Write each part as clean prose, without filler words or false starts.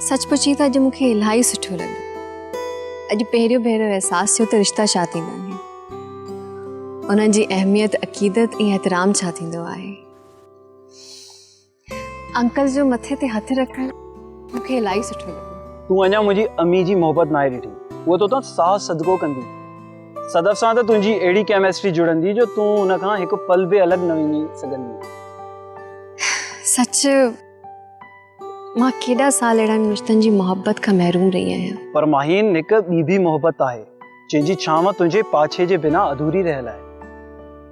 सच पुछी त अॼु मूंखे इलाही सुठो लॻो। अॼु पहिरियों भेरो एहसास थियो त रिश्ता छा थींदा आहिनि, उन्हनि जी अहमियत, अक़ीदत ऐं एहतराम छा थींदो आहे। अंकल जो मथे ते हथ रखण मूंखे इलाही सुठो लॻो। तूं अञा मुंहिंजी अम्मी जी मोहबत नाहे ॾिठी, उहो तो साह सदको कंदी। सदफ सां त तुंहिंजी अहिड़ी केमिस्ट्री जुड़ंदी जो तूं उन खां हिकु पल बि अलॻि न वञी सघंदी। सच मां केॾा साल अहिड़नि रिश्तनि जी मोहबत खां महरूम रही आहियां। पर माहीन हिकु ॿी बि मोहबत आहे जंहिंजी छांव तुंहिंजे पाछे जे बिना अधूरी रहियल आहे।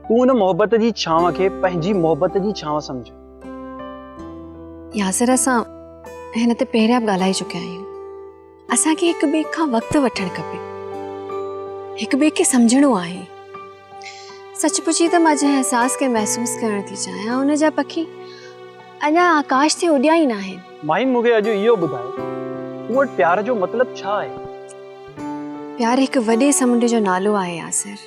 तूं उन मोहबत जी छांव खे पंहिंजी मोहबत जी छांव समझ। यासिर, असां हिन ते पहिरियां बि ॻाल्हाए चुकिया आहियूं। असांखे हिक ॿिए खां वक़्तु वठणु खपे, हिक ॿिए खे सम्झणो आहे। सच पुछी त मां जंहिं एहसास खे महसूस करण थी चाहियां, उन जा पखी अञा आकाश ते उॾिया ई न आहिनि। माहीन, मूंखे अॼु इहो ॿुधाए, तूं वटि प्यार जो मतिलबु छा आहे? प्यार हिकु वॾे समुंड जो नालो आहे यासिर,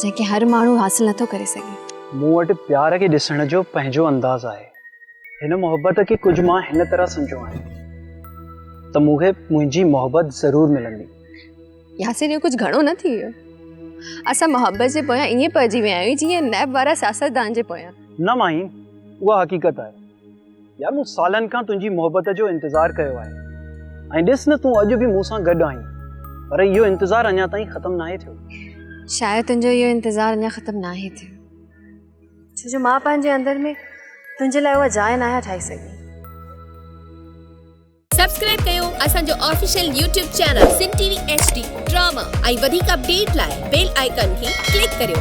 जंहिंखे हर माण्हू हासिल नथो करे सघे। मूं वटि प्यार खे ॾिसण जो पंहिंजो अंदाज़ आहे। हिन मोहबत खे कुझु मां हिन तरह सम्झो आहे त मूंखे मुंहिंजी मोहबत ज़रूर मिलंदी। यासिर, इहो कुझु घणो न थी वियो। असां मोहबत जे पोयां ईअं पइजी विया आहियूं जीअं नैब वारा सियासतदान जे पोयां। न माहीन, उहा हक़ीक़त आहे। यार, मूं सालनि खां तुंहिंजी मोहबत जो इंतज़ारु कयो आहे, ऐं ॾिस न, तूं अॼु बि मूंसां गॾु आहीं, पर इहो इंतज़ारु अञा ताईं ख़तमु नाहे थियो। शायदि तुंहिंजो इहो इंतज़ारु अञा ख़तमु नाहे थियो, छो जो मां पंहिंजे अंदर में तुंहिंजे लाइ उहा जाइ नाहे ठाही सघी। सब्सक्राइब कयो असांजो official YouTube channel Singh TV HD drama ऐं वधीक अपडेट लाइ बेल आइकन खे क्लिक करियो।